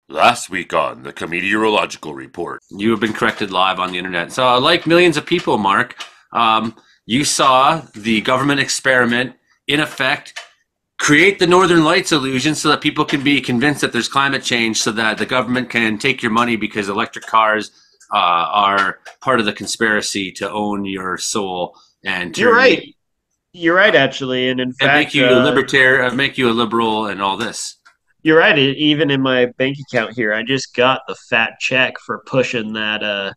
Last week on the Comedeorological Report. You have been corrected live on the internet. So, like millions of people, Mark, you saw the government experiment in effect create the Northern Lights illusion so that people can be convinced that there's climate change so that the government can take your money because electric cars are part of the conspiracy to own your soul and You're turn right. You're right, actually, and in and make fact, you a libertarian, make you a liberal, and all this. you're right. Even in my bank account here, I just got the fat check for pushing that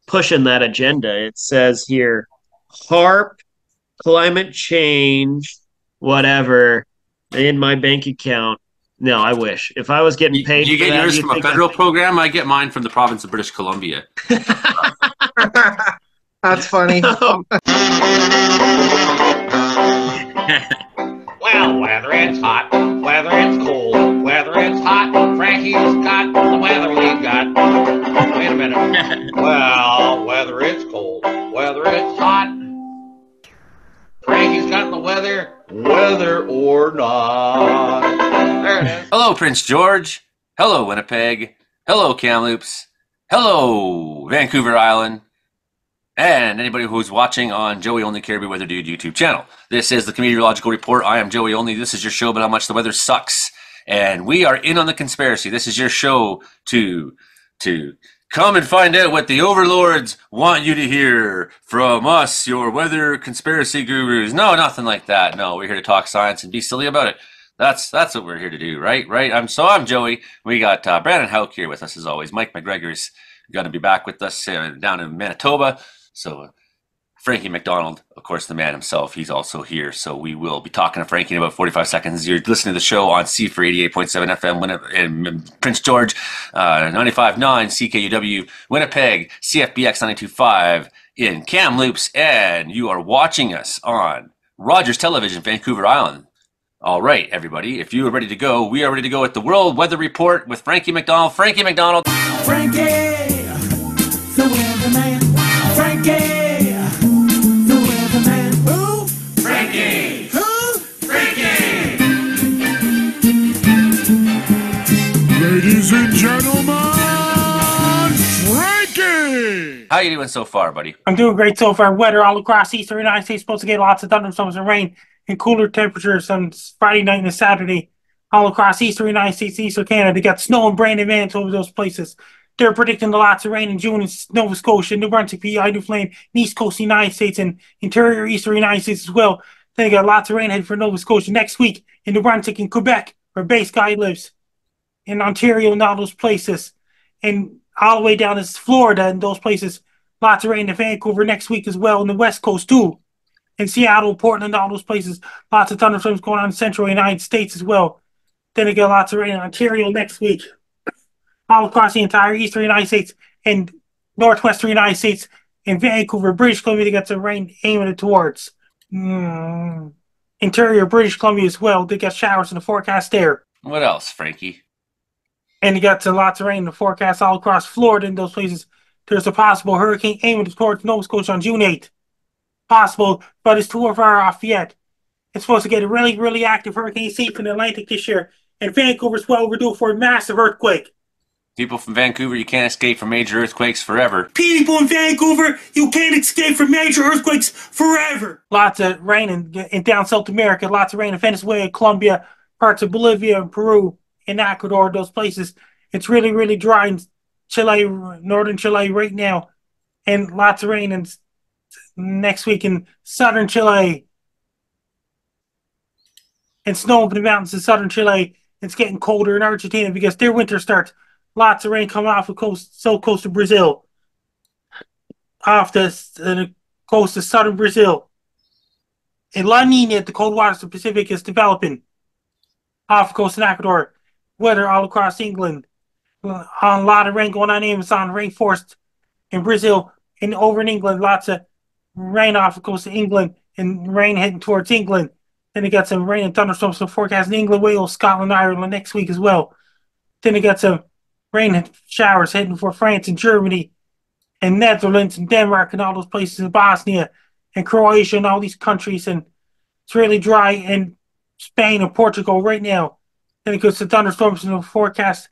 agenda. It says here, HARP, climate change, whatever, in my bank account. No, I wish. If I was getting paid You for get that, yours you'd from a think federal program. I get mine from the province of British Columbia. That's funny. Well, whether it's hot, whether it's cold, whether it's hot, Frankie's got the weather we got. Wait a minute. Well, whether it's cold, whether it's hot, Frankie's got the weather or not. There it is. Hello, Prince George. Hello, Winnipeg. Hello, Kamloops. Hello, Vancouver Island. And anybody who's watching on Joey Only Caribbean Weather Dude YouTube channel. This is the Comedeorological Report. I am Joey Only. This is your show about how much the weather sucks. And we are in on the conspiracy. This is your show to come and find out what the overlords want you to hear from us, your weather conspiracy gurus. No, nothing like that. No, we're here to talk science and be silly about it. That's what we're here to do, right? Right. I'm Joey. We got Brandon Houck here with us as always. Mike McGregor's going to be back with us down in Manitoba. So Frankie McDonald, of course, the man himself, he's also here. So we will be talking to Frankie in about 45 seconds. You're listening to the show on C for 88.7 FM in Prince George, 95.9 CKUW, Winnipeg, CFBX 92.5 in Kamloops, and you are watching us on Rogers Television, Vancouver Island. All right, everybody, if you are ready to go, we are ready to go with the World Weather Report with Frankie McDonald. Frankie McDonald. Frankie, the weatherman. Frankie, the weatherman. Who? Frankie! Who? Frankie! Ladies and gentlemen, Frankie! How you doing so far, buddy? I'm doing great so far. Weather all across the eastern United States supposed to get lots of thunderstorms and rain and cooler temperatures on Friday night and Saturday. All across the eastern United States, eastern Canada, they got snow and Brandon Manitoba over those places. They're predicting lots of rain in June in Nova Scotia, New Brunswick, PEI, Newfoundland, and East Coast of the United States, and interior Eastern United States as well. Then they got lots of rain headed for Nova Scotia next week in New Brunswick and Quebec, where Base Guy lives, in Ontario and all those places, and all the way down to Florida and those places. Lots of rain in Vancouver next week as well, in the West Coast too. In Seattle, Portland, all those places. Lots of thunderstorms going on in Central United States as well. Then they get lots of rain in Ontario next week. All across the entire eastern United States and northwestern United States and Vancouver, British Columbia, they got some rain aiming it towards. Interior British Columbia as well. They got showers in the forecast there. What else, Frankie? And you got lots of rain in the forecast all across Florida and those places. There's a possible hurricane aiming towards Nova Scotia on June 8th. Possible, but it's too far off yet. It's supposed to get a really, really active hurricane safe in the Atlantic this year. And Vancouver's well overdue for a massive earthquake. People from Vancouver, you can't escape from major earthquakes forever. People in Vancouver, you can't escape from major earthquakes forever. Lots of rain in down South America. Lots of rain in Venezuela, Colombia, parts of Bolivia, and Peru, and Ecuador, those places. It's really, really dry in Chile, northern Chile right now. And lots of rain in next week in southern Chile. And snow up in the mountains in southern Chile. It's getting colder in Argentina because their winter starts. Lots of rain coming off the south coast of Brazil. Off the coast of southern Brazil. And La Nina, the cold waters of the Pacific, is developing. Off the coast of Ecuador. Weather all across England. A lot of rain going on in Amazon rainforest in Brazil. And over in England, lots of rain off the coast of England. And rain heading towards England. Then they got some rain and thunderstorms forecast in England, Wales, Scotland, Ireland next week as well. Then they got some rain and showers heading for France and Germany and Netherlands and Denmark and all those places in Bosnia and Croatia and all these countries. And it's really dry in Spain and Portugal right now. Then it goes to thunderstorms in the forecast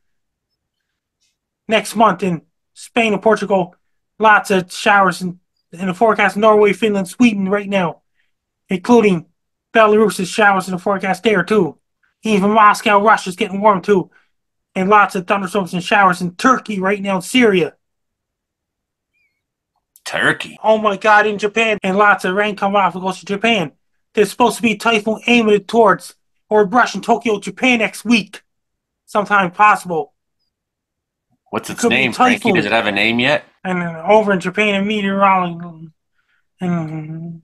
next month in Spain and Portugal. Lots of showers in the forecast. Norway, Finland, Sweden right now, including Belarus's showers in the forecast there too. Even Moscow, Russia's getting warm too. And lots of thunderstorms and showers in Turkey right now, Syria. Turkey. Oh my God, in Japan. And lots of rain coming off the coast of Japan. There's supposed to be a typhoon aiming towards or brushing Tokyo, Japan next week. Sometime possible. What's its Could be name, Frankie? typhoon. Does it have a name yet? And over in Japan, and meteorology and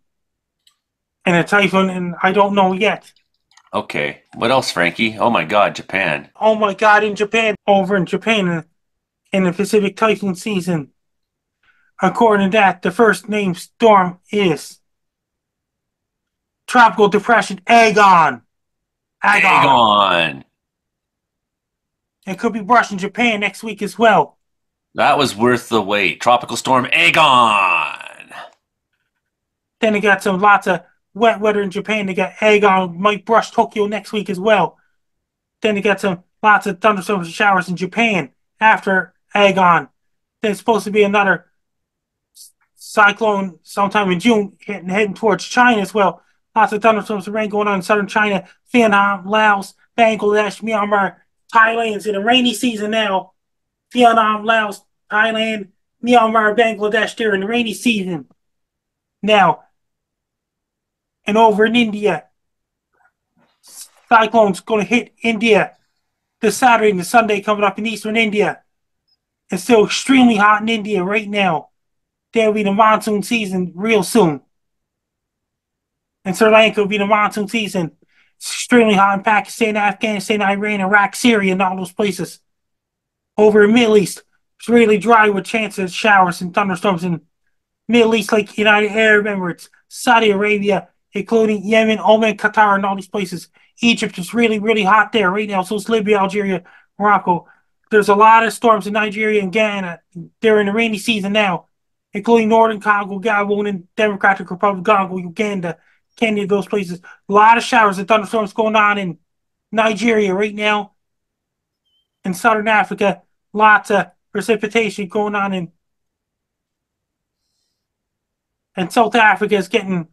a typhoon, and I don't know yet. Okay. What else, Frankie? Oh my God, Japan. Oh my God, in Japan, over in Japan, in the Pacific typhoon season. According to that, the first named storm is Tropical Depression Agon. Agon. It could be brushing Japan next week as well. That was worth the wait. Tropical storm Agon. Then they got some lots of wet weather in Japan. They got Agon might brush Tokyo next week as well. Then they got some lots of thunderstorms and showers in Japan after Agon. There's supposed to be another cyclone sometime in June heading towards China as well. Lots of thunderstorms and rain going on in southern China, Vietnam, Laos, Bangladesh, Myanmar, Thailand. It's in the rainy season now. Vietnam, Laos, Thailand, Myanmar, Bangladesh, they're in the rainy season now. And over in India, cyclone's going to hit India this Saturday and the Sunday coming up in eastern India. It's still extremely hot in India right now. There'll be the monsoon season real soon. And Sri Lanka will be the monsoon season. It's extremely hot in Pakistan, Afghanistan, Iran, Iraq, Syria, and all those places. Over in Middle East, it's really dry with chances of showers and thunderstorms in Middle East, like United Arab Emirates, Saudi Arabia, including Yemen, Oman, Qatar, and all these places. Egypt is really, really hot there right now. So it's Libya, Algeria, Morocco. There's a lot of storms in Nigeria and Ghana. They're in the rainy season now, including Northern Congo, Gabon, and Democratic Republic of Congo, Uganda, Kenya, those places. A lot of showers and thunderstorms going on in Nigeria right now. In Southern Africa, lots of precipitation going on in. And South Africa is getting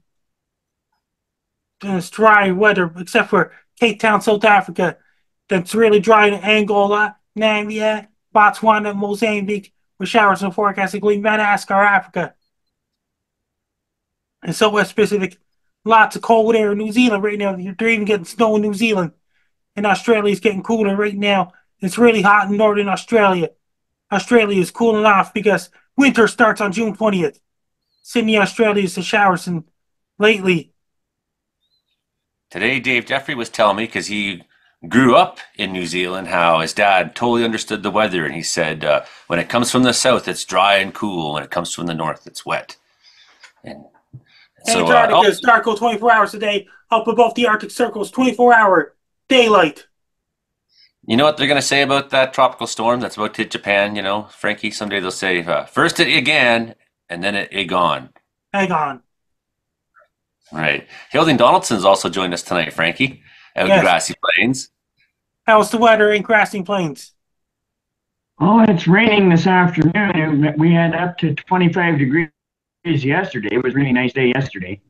this dry weather, except for Cape Town, South Africa. That's really dry in Angola, Namibia, Botswana, Mozambique, with showers and forecasts, including Madagascar, Africa. And Southwest Pacific, lots of cold air in New Zealand right now. They're even getting snow in New Zealand. And Australia is getting cooler right now. It's really hot in northern Australia. Australia is cooling off because winter starts on June 20th. Sydney, Australia is the showers and lately. Today, Dave Jeffrey was telling me, because he grew up in New Zealand, how his dad totally understood the weather. And he said, when it comes from the south, it's dry and cool. When it comes from the north, it's wet. And so, Antarctica is dark 24 hours a day. Up above the Arctic Circle is 24-hour daylight. You know what they're going to say about that tropical storm that's about to hit Japan, you know, Frankie? Someday they'll say, first it Agan, and then it Agon. Agon. Right. Hilding Donaldson's also joined us tonight, Frankie, out in Grassy Plains. How's the weather in Grassy Plains? Oh, it's raining this afternoon. We had up to 25 degrees yesterday. It was a really nice day yesterday.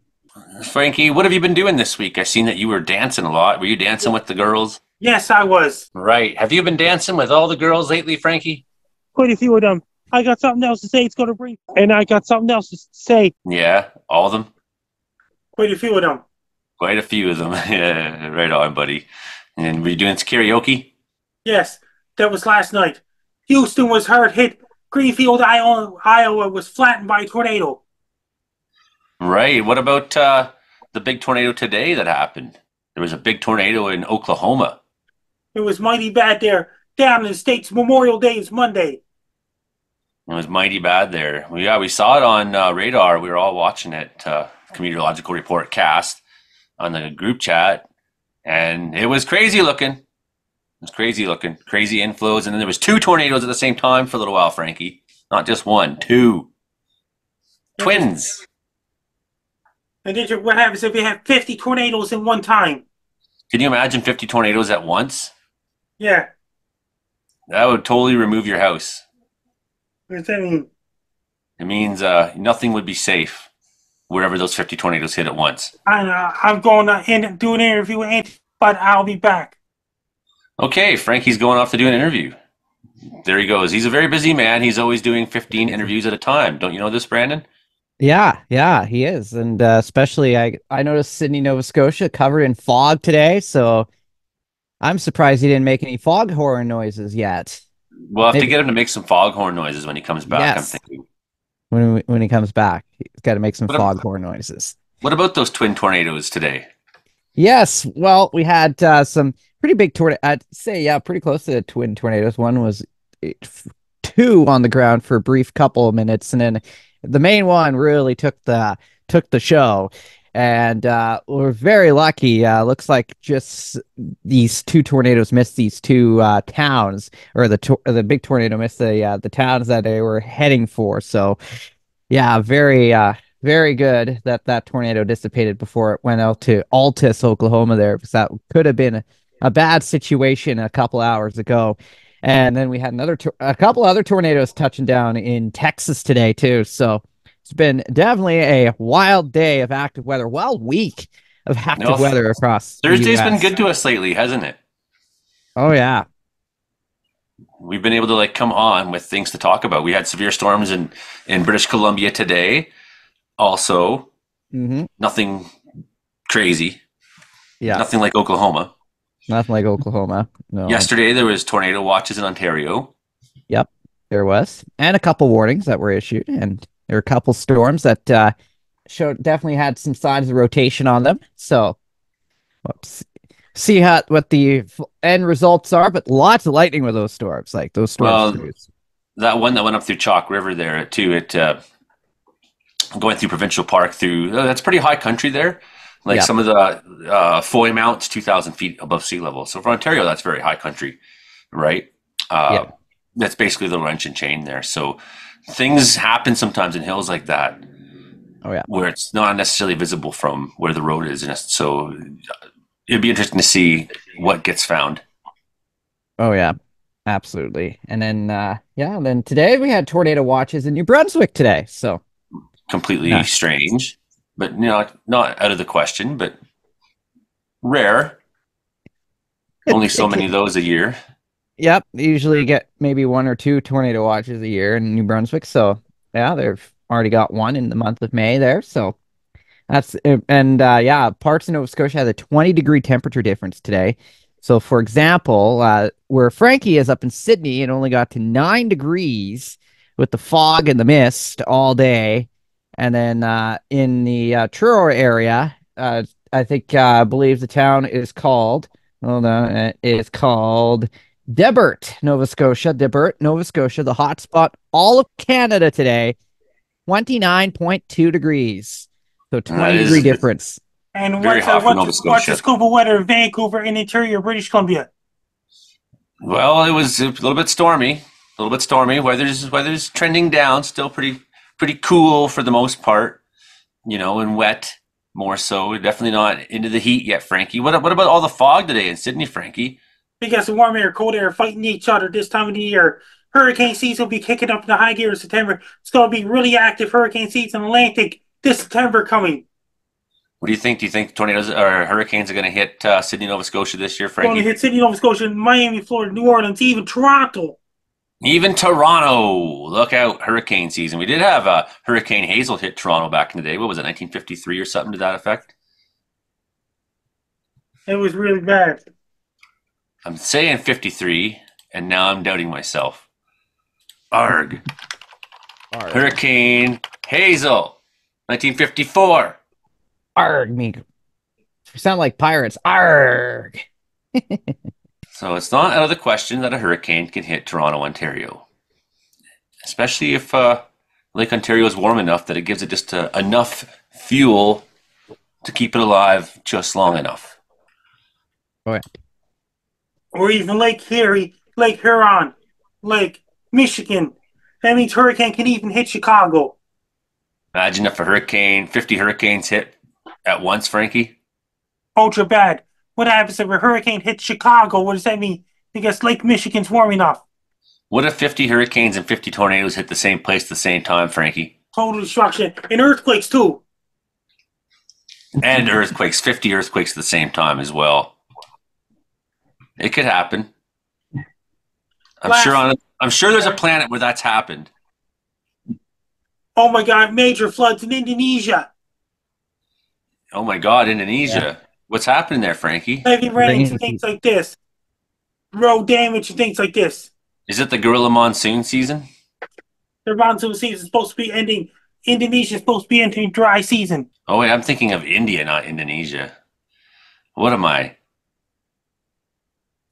Frankie, what have you been doing this week? I've seen that you were dancing a lot. Were you dancing with the girls? Yes, I was. Right. Have you been dancing with all the girls lately, Frankie? Quite a few of them. I got something else to say. It's going to bring. And I got something else to say. Yeah, all of them? Quite a few of them. Quite a few of them. Yeah, right on, buddy. And were you doing karaoke? Yes, that was last night. Houston was hard hit. Greenfield, Iowa was flattened by a tornado. Right. What about the big tornado today that happened? There was a big tornado in Oklahoma. It was mighty bad there. Down in the States, Memorial Day is Monday. It was mighty bad there. Yeah, we saw it on radar. We were all watching it, Comedeorological Report cast on the group chat. And it was crazy looking. It was crazy looking. Crazy inflows. And then there was 2 tornadoes at the same time for a little while, Frankie. Not just 1, 2. Twins. And then what happens if you have 50 tornadoes in one time? Can you imagine 50 tornadoes at once? Yeah. That would totally remove your house. What does that mean? It means nothing would be safe wherever those 50 tornadoes hit at once. I'm going to do an interview with Andy, but I'll be back. Okay, Frankie's going off to do an interview. There he goes. He's a very busy man. He's always doing 15 interviews at a time. Don't you know this, Brandon? Yeah, he is, and especially I noticed Sydney, Nova Scotia covered in fog today, so I'm surprised he didn't make any foghorn noises yet. We'll have to Maybe get him to make some foghorn noises when he comes back, I'm yes, thinking. when he comes back, he's got to make some What, ab- foghorn noises. what about those twin tornadoes today? Yes, well, we had some pretty big tornado. I'd say, yeah, pretty close to the twin tornadoes. One was two on the ground for a brief couple of minutes, and then the main one really took the show. And we're very lucky. Looks like just these two tornadoes missed these two towns, or the big tornado missed the towns that they were heading for. So yeah, very good that that tornado dissipated before it went out to Altus, Oklahoma there, because that could have been a bad situation a couple hours ago. And then we had a couple other tornadoes touching down in Texas today too. So it's been definitely a wild day of active weather, wild week of active weather across the Thursday's been US. good to us lately, hasn't it? Oh yeah. We've been able to come on with things to talk about. We had severe storms in British Columbia today. Also, nothing crazy. Yeah. Nothing like Oklahoma. Nothing like Oklahoma. No. Yesterday there was tornado watches in Ontario. Yep, there was, and a couple warnings that were issued, and there were a couple storms that definitely had some signs of rotation on them. So, see what the end results are. But lots of lightning with those storms, like those storms. Well, that one that went up through Chalk River there too. It going through Provincial Park through that's pretty high country there. Like some of the Foy Mount's 2,000 feet above sea level. So for Ontario, that's very high country, right? That's basically the Laurentian chain there. So things happen sometimes in hills like that. Oh yeah, where it's not necessarily visible from where the road is, and so it'd be interesting to see what gets found. Oh yeah, absolutely. And then then today we had tornado watches in New Brunswick today. So completely strange, but not out of the question, but rare. Only so many of those a year. Yep, usually get maybe one or two tornado watches a year in New Brunswick. So yeah, they've already got one in the month of May there. So that's parts of Nova Scotia had a 20-degree temperature difference today. So for example, where Frankie is up in Sydney, it only got to 9 degrees with the fog and the mist all day. And then in the Truro area, I believe the town is called, hold on, it is called Debert, Nova Scotia. Debert, Nova Scotia, the hot spot all of Canada today, 29.2 degrees. So 20-degree difference. And what's the scoop of weather in Vancouver and interior British Columbia? Well, it was a little bit stormy. Weather's trending down. Still pretty cool for the most part. And wet more so. Definitely not into the heat yet, Frankie. What about all the fog today in Sydney, Frankie? Because the warm air, cold air fighting each other this time of the year. Hurricane season will be kicking up in the high gear in September. It's going to be really active hurricane season in Atlantic this September coming. What do you think? Do you think tornadoes or hurricanes are going to hit Sydney, Nova Scotia this year, Frankie? Going to hit Sydney, Nova Scotia, Miami, Florida, New Orleans, even Toronto. Even Toronto. Look out, hurricane season. We did have Hurricane Hazel hit Toronto back in the day. What was it, 1953 or something to that effect? It was really bad. I'm saying 53, and now I'm doubting myself. Arg. Hurricane Hazel, 1954. Arg, me. You sound like pirates. Arg. So it's not out of the question that a hurricane can hit Toronto, Ontario. Especially if Lake Ontario is warm enough that it gives it just enough fuel to keep it alive just long enough. Okay. Or even Lake Erie, Lake Huron, Lake Michigan. That means hurricane can even hit Chicago. Imagine if 50 hurricanes hit at once, Frankie. Ultra bad. What happens if a hurricane hits Chicago? What does that mean? Because Lake Michigan's warm enough. What if 50 hurricanes and 50 tornadoes hit the same place at the same time, Frankie? Total destruction. And earthquakes, too. And earthquakes, 50 earthquakes at the same time as well. It could happen. I'm sure there's a planet where that's happened. Oh my God, major floods in Indonesia. Oh my God, Indonesia. What's happening there, Frankie? Heavy rains and things like this. Road damage and things like this. Is it the gorilla monsoon season? The monsoon season is supposed to be ending. Indonesia is supposed to be entering dry season. Oh wait, I'm thinking of India, not Indonesia. What am I?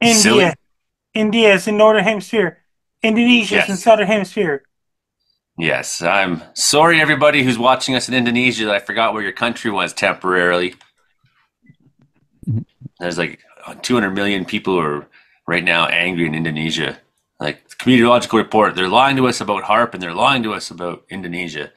India. Silly? India is in northern hemisphere. Indonesia is in Yes. southern hemisphere. Yes, I'm sorry, everybody who's watching us in Indonesia, that I forgot where your country was temporarily. There's like 200 million people who are right now angry in Indonesia. Like the Comedeorological report, they're lying to us about HARP and they're lying to us about Indonesia.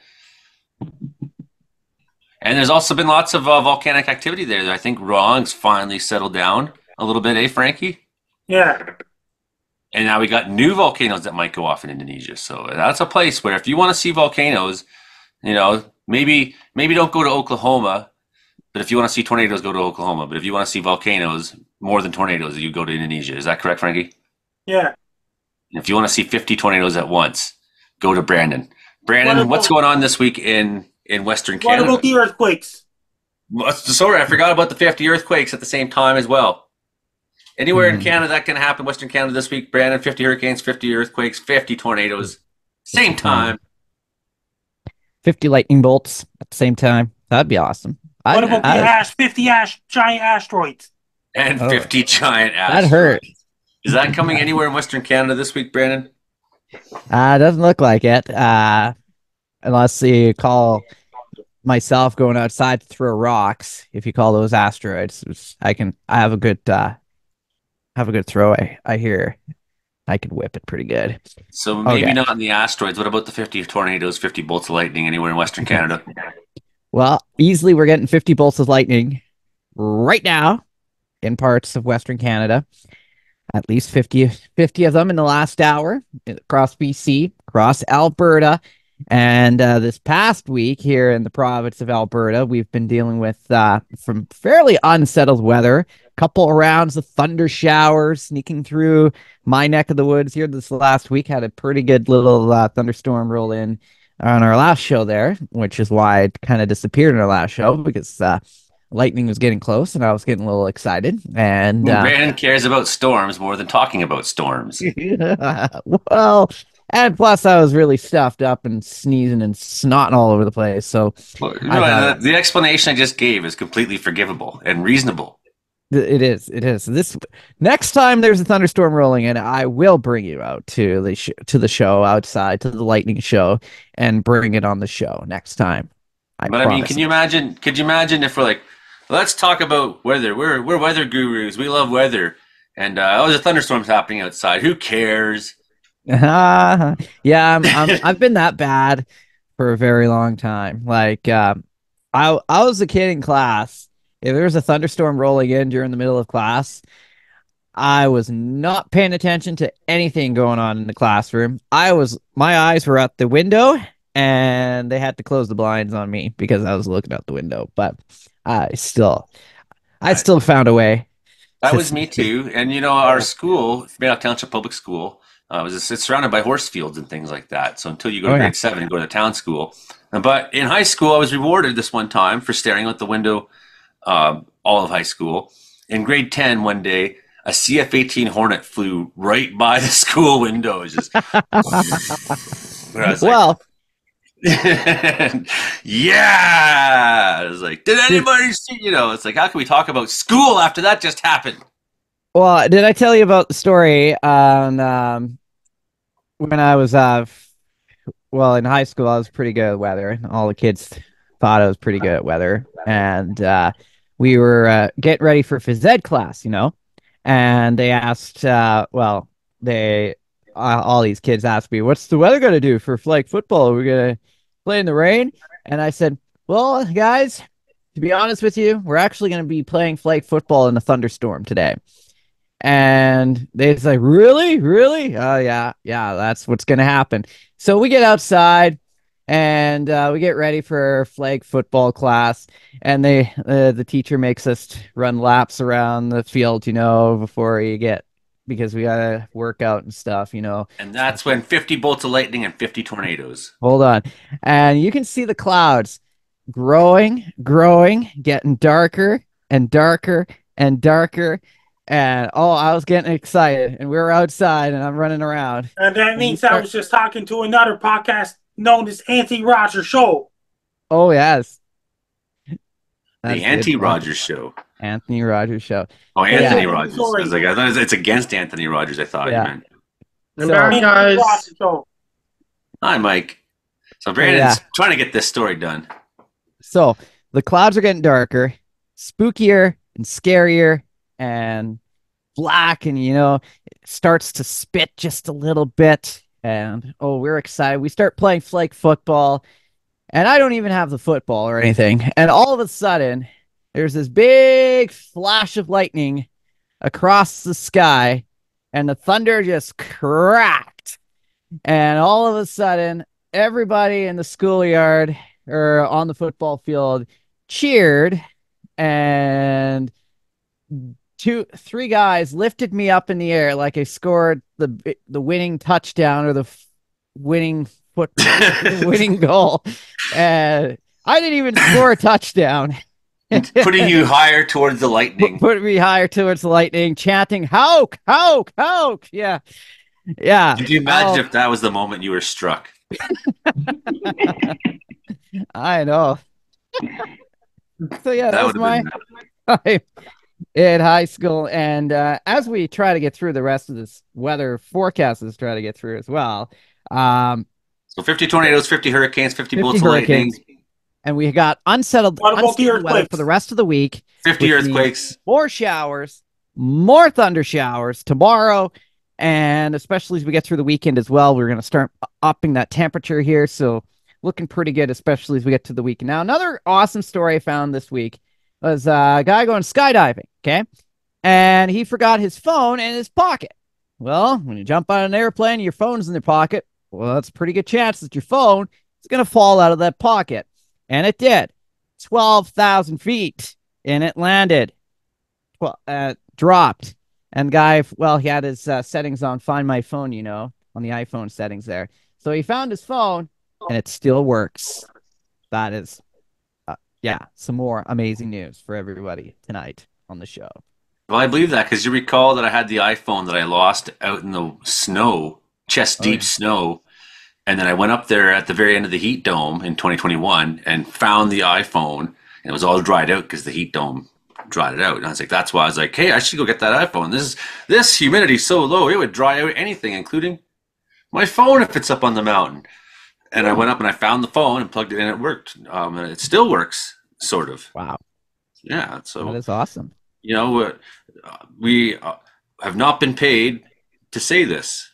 And there's also been lots of volcanic activity there. I think Ron's finally settled down a little bit, eh, Frankie? Yeah. And now we got new volcanoes that might go off in Indonesia. So that's a place where if you want to see volcanoes, you know, maybe don't go to Oklahoma, but if you want to see tornadoes, go to Oklahoma. But if you want to see volcanoes more than tornadoes, you go to Indonesia. Is that correct, Frankie? Yeah. And if you want to see 50 tornadoes at once, go to Brandon. Brandon, what's going on this week in Western Canada? What about the earthquakes? Sorry, I forgot about the 50 earthquakes at the same time as well. Anywhere in Canada that can happen, Western Canada this week, Brandon, 50 hurricanes, 50 earthquakes, 50 tornadoes, same time. 50 lightning bolts at the same time. That'd be awesome. What about the 50 giant asteroids? And 50 giant asteroids. That hurt. Is that coming anywhere in Western Canada this week, Brandon? Doesn't look like it. Unless you call myself going outside to throw rocks. If you call those asteroids, I have a good throw. I hear I can whip it pretty good. So maybe not on the asteroids. What about the 50 tornadoes, 50 bolts of lightning anywhere in Western Canada? Well, easily we're getting 50 bolts of lightning right now in parts of Western Canada. At least 50 of them in the last hour across BC, across Alberta. And this past week here in the province of Alberta, we've been dealing with some fairly unsettled weather. Couple of rounds of thunder showers sneaking through my neck of the woods here this last week. Had a pretty good little thunderstorm roll in on our last show there, which is why it kind of disappeared in our last show because lightning was getting close and I was getting a little excited. And Brandon cares about storms more than talking about storms. Well, and plus I was really stuffed up and sneezing and snotting all over the place. So the explanation I just gave is completely forgivable and reasonable. It is. This next time there's a thunderstorm rolling in, I will bring you out to the show outside, to the lightning show, and bring it on the show next time. I mean, could you imagine if we're like, let's talk about weather. We're weather gurus. We love weather. And there's a thunderstorm's happening outside. Who cares? Yeah, I've been that bad for a very long time. Like, I was a kid in class. If there was a thunderstorm rolling in during the middle of class, I was not paying attention to anything going on in the classroom. My eyes were out the window, and they had to close the blinds on me because I was looking out the window. But I still found a way. That was me too. And our school, Mayock Township Public School, it's surrounded by horse fields and things like that. So until you go to grade 7, you go to the town school. But in high school, I was rewarded this one time for staring out the window all of high school. In grade 10, one day, a CF-18 Hornet flew right by the school windows. Just, well, yeah. I was like, did anybody see? It's like, how can we talk about school after that just happened? Well, did I tell you about the story on when I was in high school? I was pretty good at weather. All the kids thought I was pretty good at weather, and we were getting ready for phys ed class, and they asked, all these kids asked me, "What's the weather going to do for flag football? Are we going to play in the rain?" And I said, "Well, guys, to be honest with you, we're actually going to be playing flag football in a thunderstorm today." And they's like, really? Really? Oh, yeah. Yeah, that's what's going to happen. So we get outside and we get ready for flag football class. And the teacher makes us run laps around the field, before you get, because we got to work out and stuff, And that's when 50 bolts of lightning and 50 tornadoes. Hold on. And you can see the clouds growing, getting darker and darker and darker. And I was getting excited. And we were outside and I'm running around. And that means I was just talking to another podcast known as Anthony Rogers Show. Oh, yes. The Anthony Rogers Show. Anthony Rogers Show. Oh, Anthony Rogers. I was like, I thought it's against Anthony Rogers, I thought you meant. I'm back, guys. Hi, Mike. So Brandon's trying to get this story done. So the clouds are getting darker, spookier and scarier and black, and it starts to spit just a little bit. And we're excited. We start playing flag football, and I don't even have the football or anything. And all of a sudden, there's this big flash of lightning across the sky, and the thunder just cracked. And all of a sudden, everybody in the schoolyard or on the football field cheered, and three guys lifted me up in the air like I scored the winning touchdown or the winning winning goal. And I didn't even score a touchdown. Putting you higher towards the lightning. Put me higher towards the lightning, chanting, "Hawk, hawk, hawk." Yeah. Yeah. Could you imagine if that was the moment you were struck? I know. So yeah, that was my time in high school. And as we try to get through the rest of this weather forecast, is try to get through as well. So 50 tornadoes, 50 hurricanes, 50 bolts of lightning. And we got unsettled weather for the rest of the week. 50 earthquakes. More showers, more thunder showers tomorrow. And especially as we get through the weekend as well, we're going to start upping that temperature here. So looking pretty good, especially as we get to the weekend. Now, another awesome story I found this week was a guy going skydiving, okay? And he forgot his phone in his pocket. Well, when you jump on an airplane, your phone's in your pocket. Well, that's a pretty good chance that your phone is going to fall out of that pocket. And it did. 12,000 feet. And it landed. Dropped. And guy, he had his settings on Find My Phone, on the iPhone settings there. So he found his phone, and it still works. That is, some more amazing news for everybody tonight on the show. Well, I believe that because you recall that I had the iPhone that I lost out in the snow, chest-deep snow. And then I went up there at the very end of the heat dome in 2021 and found the iPhone. And it was all dried out because the heat dome dried it out. And I was like, that's why I was like, hey, I should go get that iPhone. This humidity's so low, it would dry out anything, including my phone if it's up on the mountain. And I went up and I found the phone and plugged it in. And it worked. And it still works, sort of. Wow. Yeah. So that is awesome. We have not been paid to say this.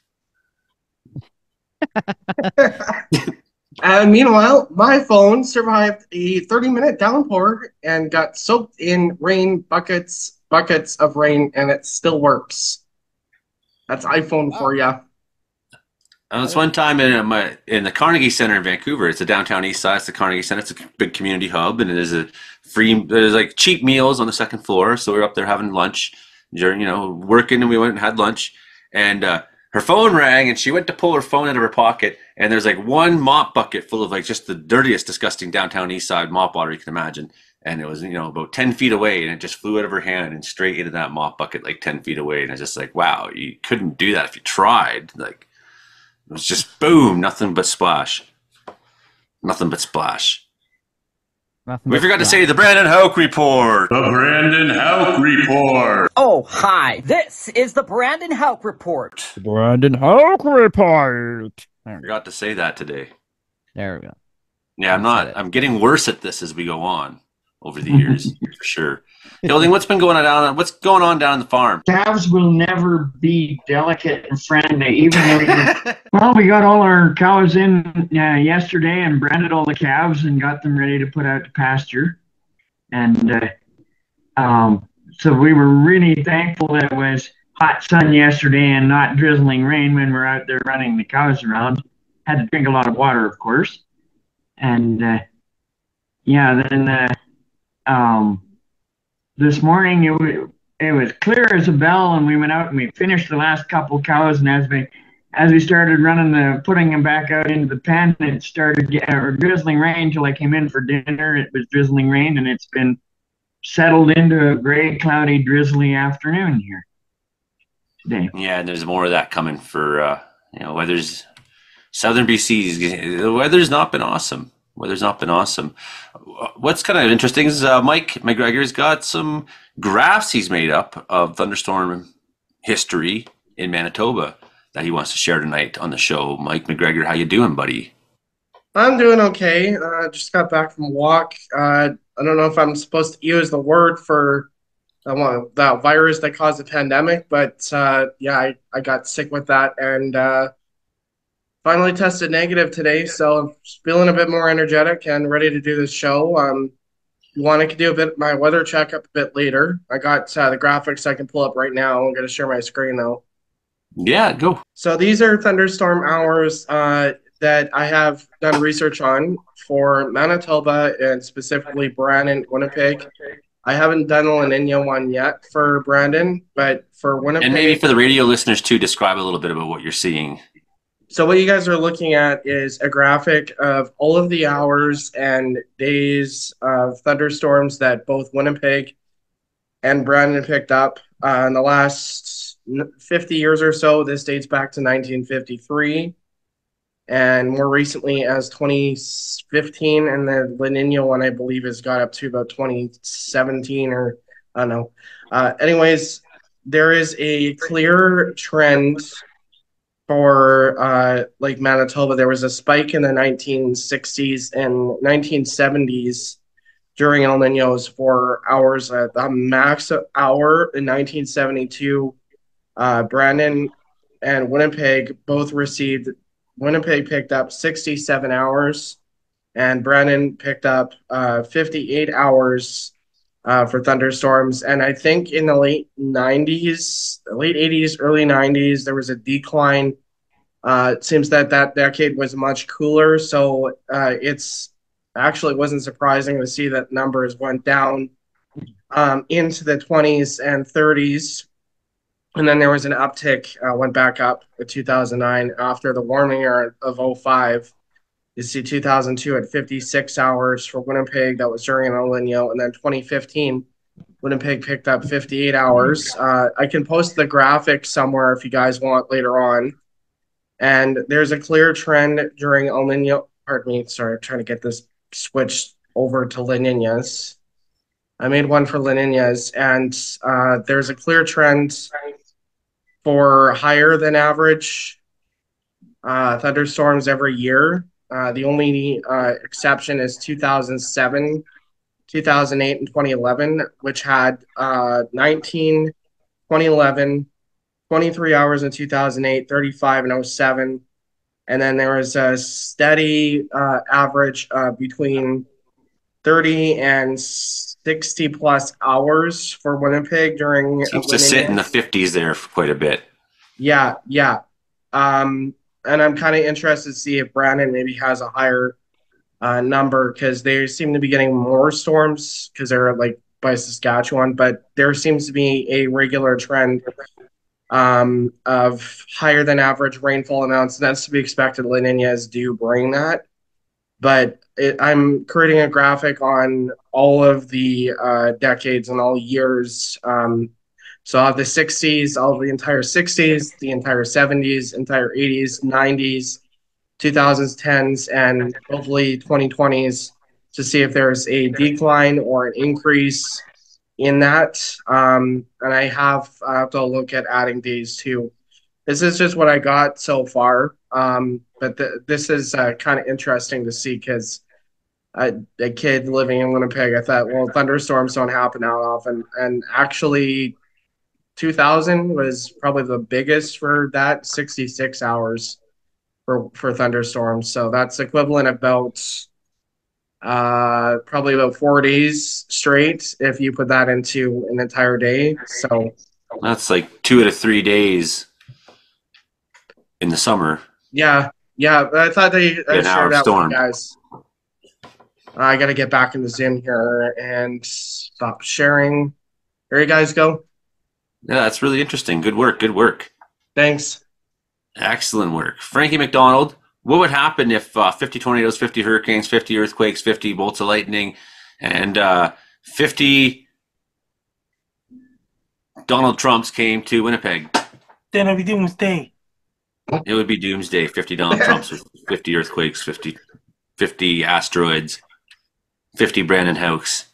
Meanwhile, my phone survived a 30-minute downpour and got soaked in rain, buckets of rain, and it still works. That's iPhone for you. This one time in the Carnegie Center in Vancouver. It's a downtown east side. It's the Carnegie Center. It's a big community hub, and there's like cheap meals on the second floor. So we were up there having lunch during, working, and we went and had lunch. And her phone rang, and she went to pull her phone out of her pocket, and there's like one mop bucket full of like just the dirtiest, disgusting downtown east side mop water you can imagine. And it was, about 10 feet away, and it just flew out of her hand and straight into that mop bucket like 10 feet away. And I was just like, wow, you couldn't do that if you tried. Like, it was just boom, nothing but splash. Nothing but splash. We forgot to say the Brandon Hauk Report. The Brandon Hauk Report. Oh, hi. This is the Brandon Hauk Report. The Brandon Hauk Report. Forgot to say that today. There we go. Yeah, I'm getting worse at this as we go on over the years, for sure. Hilding, what's going on down on the farm? Calves will never be delicate and friendly, even though we got all our cows in yesterday and branded all the calves and got them ready to put out to pasture. And so we were really thankful that it was hot sun yesterday and not drizzling rain when we're out there running the cows around. Had to drink a lot of water, of course. And then this morning it was clear as a bell, and we went out and we finished the last couple cows. And as we started putting them back out into the pen, it started drizzling rain till I came in for dinner. It was drizzling rain, and it's been settled into a gray, cloudy, drizzly afternoon here today. Yeah, and there's more of that coming for weather's southern BC. The weather's not been awesome. What's kind of interesting is Mike McGregor's got some graphs he's made up of thunderstorm history in Manitoba that he wants to share tonight on the show. Mike McGregor, how you doing, buddy? I'm doing okay. Just got back from a walk. I don't know if I'm supposed to use the word for that virus that caused the pandemic, but I got sick with that and finally tested negative today. So I'm feeling a bit more energetic and ready to do this show. You want to do my weather checkup a bit later. I got the graphics I can pull up right now. I'm going to share my screen though. Yeah, go. So these are thunderstorm hours that I have done research on for Manitoba and specifically Brandon, Winnipeg. I haven't done a La Nina one yet for Brandon, but for Winnipeg. And maybe for the radio listeners too, describe a little bit about what you're seeing. So what you guys are looking at is a graphic of all of the hours and days of thunderstorms that both Winnipeg and Brandon picked up in the last 50 years or so. This dates back to 1953. And more recently as 2015, and the La Nina one, I believe, has got up to about 2017 or I don't know. Anyways, there is a clear trend for Lake Manitoba. There was a spike in the 1960s and 1970s during El Niños for hours. The max hour in 1972, Brandon and Winnipeg both received. Winnipeg picked up 67 hours, and Brandon picked up 58 hours for thunderstorms. And I think in the late 90s, late 80s, early 90s, there was a decline. It seems that decade was much cooler, so it's actually wasn't surprising to see that numbers went down into the 20s and 30s. And then there was an uptick, went back up in 2009 after the warming year of 05. You see 2002 at 56 hours for Winnipeg. That was during an El Niño. And then 2015, Winnipeg picked up 58 hours. I can post the graphic somewhere if you guys want later on. And there's a clear trend during El Niño. Pardon me. Sorry, I'm trying to get this switched over to La Niñas. I made one for La Niñas. And there's a clear trend for higher than average thunderstorms every year. The only exception is 2007, 2008, and 2011, which had 19, 2011, 23 hours in 2008, 35 in 07. And then there was a steady average between 30 and 60 plus hours for Winnipeg during. Seems to sit in the 50s there for quite a bit. Yeah. And I'm kind of interested to see if Brandon maybe has a higher number, because they seem to be getting more storms because they're like by Saskatchewan, but there seems to be a regular trend of higher than average rainfall amounts. And that's to be expected. La Niñas do bring that. But I'm creating a graphic on all of the decades and all years. So I'll have the 60s, all of the entire 60s, the entire 70s, entire 80s, 90s, 2000s, 10s, and hopefully 2020s to see if there's a decline or an increase in that. And I have to look at adding days too. This is just what I got so far. But this is kind of interesting to see because a kid living in Winnipeg, I thought, well, thunderstorms don't happen that often. And actually, 2000 was probably the biggest for that, 66 hours for thunderstorms. So that's equivalent about probably about 4 days straight if you put that into an entire day. So That's like 2 out of 3 days in the summer. Yeah, I thought they An hour shared that with storm. you guys. I got to get back in the Zoom here and stop sharing. There you guys go. Yeah, that's really interesting. Good work. Good work. Thanks. Excellent work. Frankie McDonald, what would happen if 50 tornadoes, 50 hurricanes, 50 earthquakes, 50 bolts of lightning, and 50 Donald Trumps came to Winnipeg? Then it'll be doomsday. It would be doomsday. 50 Donald Trumps with 50 earthquakes, 50 asteroids, 50 Brandon Houcks.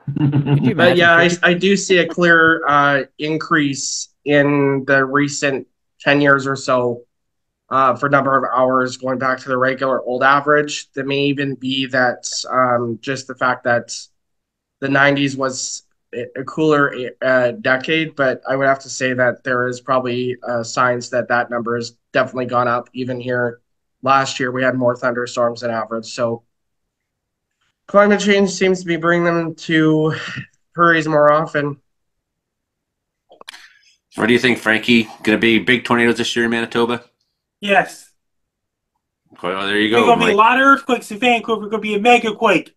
But yeah, I do see a clear increase in the recent 10 years or so for number of hours going back to the regular old average. There may even be that just the fact that the 90s was a cooler decade, but I would have to say that there is probably signs that that number has definitely gone up. Even here last year, we had more thunderstorms than average. So climate change seems to be bringing them to prairies more often. What do you think, Frankie? Going to be big tornadoes this year in Manitoba? Yes. Well, there you There's go. going to be a lot of earthquakes in Vancouver. It's going to be a mega quake.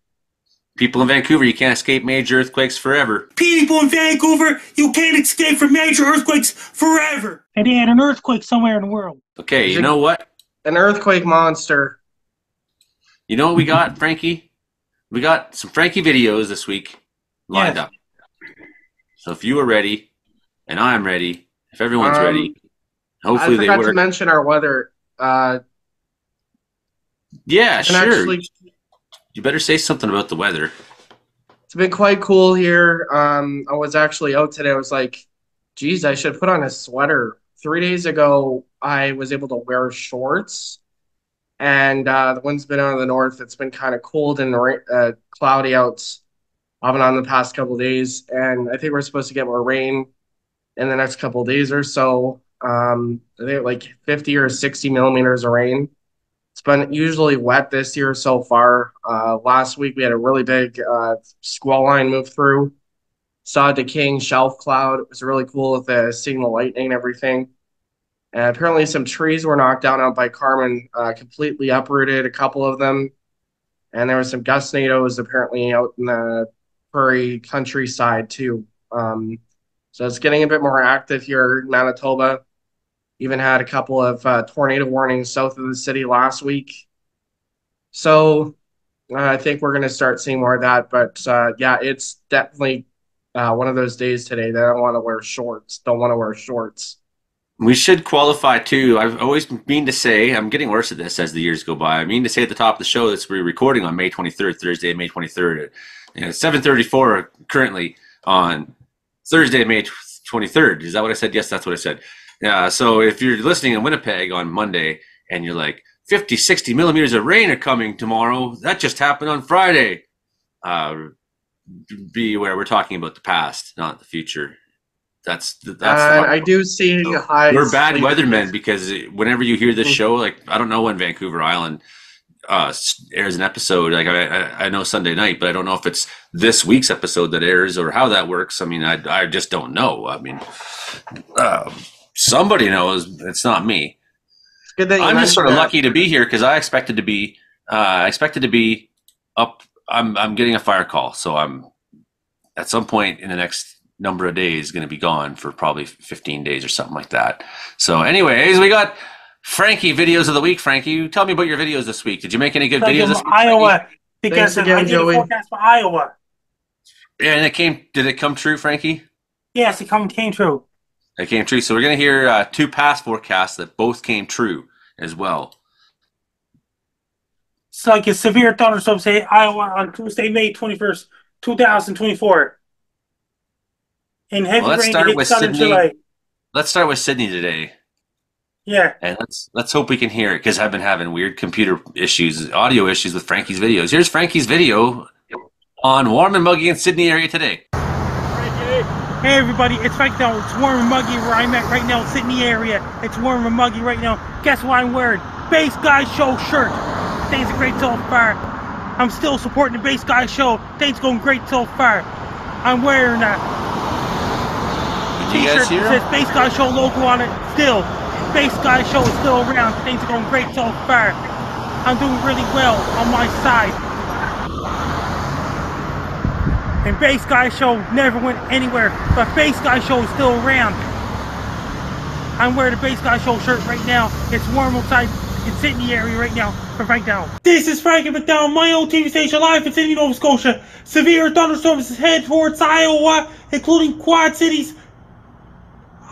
People in Vancouver, you can't escape major earthquakes forever. People in Vancouver, you can't escape from major earthquakes forever. And they had an earthquake somewhere in the world. Okay, you know what? An earthquake monster. You know what we got, Frankie? We got some Frankie videos this week lined up. So if you are ready, and I'm ready, if everyone's ready, hopefully they work. I forgot to mention our weather. Yeah, sure. Actually, you better say something about the weather. It's been quite cool here. I was actually out today. I was like, geez, I should put on a sweater. 3 days ago, I was able to wear shorts. And the wind's been out of the north. It's been kind of cold and cloudy out off and on the past couple of days. And I think we're supposed to get more rain in the next couple of days or so. I think like 50 or 60 millimeters of rain. It's been usually wet this year so far. Last week we had a really big squall line move through. Saw a decaying shelf cloud. It was really cool with seeing the lightning and everything. And apparently some trees were knocked down out by Carmen, completely uprooted, a couple of them. And there were some gustnadoes apparently out in the prairie countryside too. So it's getting a bit more active here in Manitoba. Even had a couple of tornado warnings south of the city last week. So I think we're going to start seeing more of that. But yeah, it's definitely one of those days today that I want to wear shorts. Don't want to wear shorts. We should qualify too. I've always mean to say, I'm getting worse at this as the years go by. I mean to say at the top of the show that we're recording on May 23rd, Thursday, May 23rd. It's 7:34 currently on Thursday, May 23rd. Is that what I said? Yes, that's what I said. Yeah. So if you're listening in Winnipeg on Monday and you're like, 50, 60 millimeters of rain are coming tomorrow, that just happened on Friday. Be aware, we're talking about the past, not the future. That's I do see highs. We're bad weathermen because whenever you hear this show, like I don't know when Vancouver Island airs an episode. Like I know Sunday night, but I don't know if it's this week's episode that airs or how that works. I mean, I just don't know. I mean, somebody knows. It's not me. It's good that I'm just sort of lucky to be here because I expected to be up. I'm getting a fire call, so I'm at some point in the next number of days going to be gone for probably 15 days or something like that. So anyways, we got Frankie videos of the week. Frankie, tell me about your videos this week. Did you make any good videos this week? Iowa, because again, I did Joey. a forecast for Iowa. And did it come true, Frankie? Yes, it came true. It came true. So we're going to hear two past forecasts that both came true as well. It's like a severe thunderstorm say Iowa on Tuesday, May 21st, 2024. And heavy rain to hit southern Chile. Let's start with Sydney today. Yeah. And let's hope we can hear it because I've been having weird computer issues, audio issues with Frankie's videos. Here's Frankie's video on warm and muggy in Sydney area today. Hey everybody, it's Frank now. It's warm and muggy where I'm at right now, Sydney area. It's warm and muggy right now. Guess what I'm wearing? Base Guy Show shirt. Things are great so far. I'm still supporting the Base Guy Show. Things going great so far. I'm wearing you t-shirt guys hear that him? says Space Guy Show logo on it still. Space Guy Show is still around. Things are going great so far. I'm doing really well on my side. And Base Guy Show never went anywhere, but Base Guy Show is still around. I'm wearing the Base Guy Show shirt right now. It's warm outside in Sydney area right now for right now. This is Frankie McDowell, my own TV station live in Sydney, Nova Scotia. Severe thunderstorms head towards Iowa, including Quad Cities,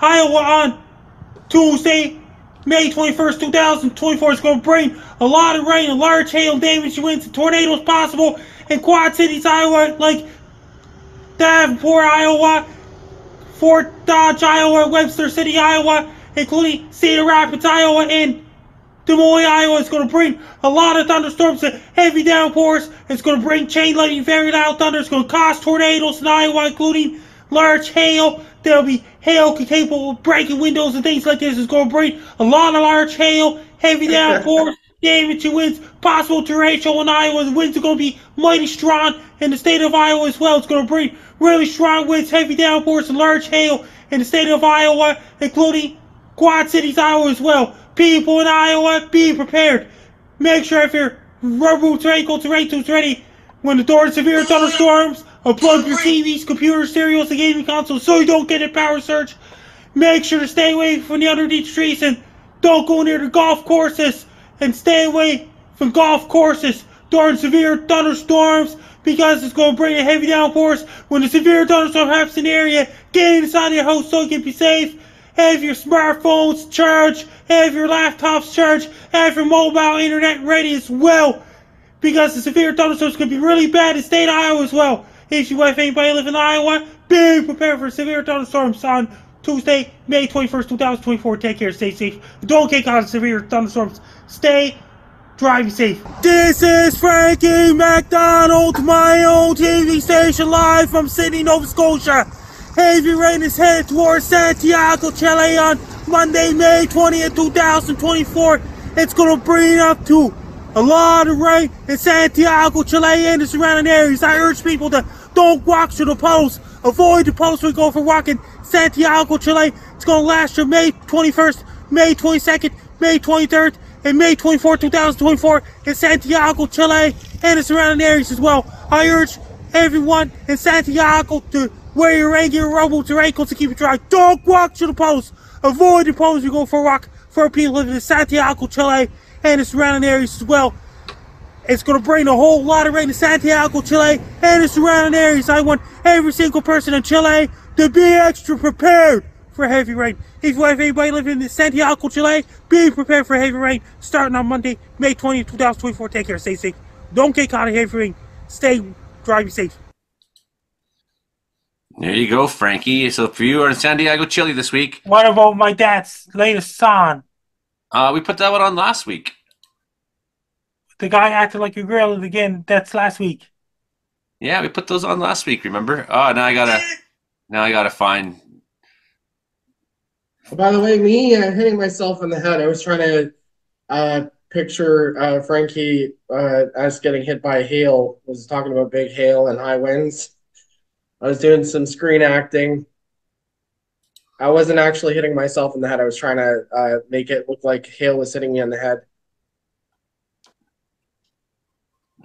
Iowa on Tuesday, May 21st, 2024 is going to bring a lot of rain and large hail damage, winds, and tornadoes possible in Quad Cities, Iowa, like Davenport, Iowa, Fort Dodge, Iowa, Webster City, Iowa, including Cedar Rapids, Iowa, and Des Moines, Iowa. Is going to bring a lot of thunderstorms and heavy downpours. It's going to bring chain lightning, very loud thunder. It's going to cause tornadoes in Iowa, including large hail. There'll be hail capable of breaking windows and things like this. It's going to bring a lot of large hail, heavy downpours, damaging winds, possible derecho in Iowa. The winds are going to be mighty strong in the state of Iowa as well. It's going to bring really strong winds, heavy downpours, and large hail in the state of Iowa, including Quad Cities, Iowa as well. People in Iowa, be prepared. Make sure if your rubber boots, raincoats, and rainsuits ready when the door of severe thunderstorms. Unplug your TVs, computers, stereos, and gaming consoles so you don't get a power surge. Make sure to stay away from the underneath trees and don't go near the golf courses. And stay away from golf courses during severe thunderstorms because it's going to bring a heavy downpours. When the severe thunderstorm happens in the area, get inside your house so you can be safe. Have your smartphones charged, have your laptops charged, have your mobile internet ready as well. Because the severe thunderstorms could be really bad in the state of Iowa as well. If you have anybody live in Iowa, be prepared for severe thunderstorms on Tuesday, May 21st, 2024. Take care, stay safe. Don't get caught in severe thunderstorms. Stay driving safe. This is Frankie McDonald, my own TV station live from Sydney, Nova Scotia. Heavy rain is headed towards Santiago, Chile on Monday, May 20th, 2024. It's going to bring up to a lot of rain in Santiago, Chile and the surrounding areas. I urge people to don't walk through the puddles. Avoid the puddles when you go for walking. Santiago, Chile. It's going to last from May 21st, May 22nd, May 23rd, and May 24th, 2024 in Santiago, Chile and the surrounding areas as well. I urge everyone in Santiago to wear your rain gear, rubber boots, or raincoats to keep it dry. Don't walk through the puddles. Avoid the puddles when you go for a walk. For people living in Santiago, Chile and the surrounding areas as well. It's going to bring a whole lot of rain to Santiago, Chile and the surrounding areas. I want every single person in Chile to be extra prepared for heavy rain. If you have anybody living in Santiago, Chile, be prepared for heavy rain starting on Monday, May 20th, 2024. Take care, stay safe. Don't get caught in heavy rain. Stay driving safe. There you go, Frankie. So if you are in Santiago, Chile this week, What about my dad's latest song? we put that one on last week. The guy acted like a girl again. That's last week. Yeah, we put those on last week. Remember? Oh, now I gotta find. By the way, me hitting myself in the head, I was trying to picture Frankie as getting hit by hail. I was talking about big hail and high winds. I was doing some screen acting. I wasn't actually hitting myself in the head. I was trying to make it look like hail was hitting me on the head.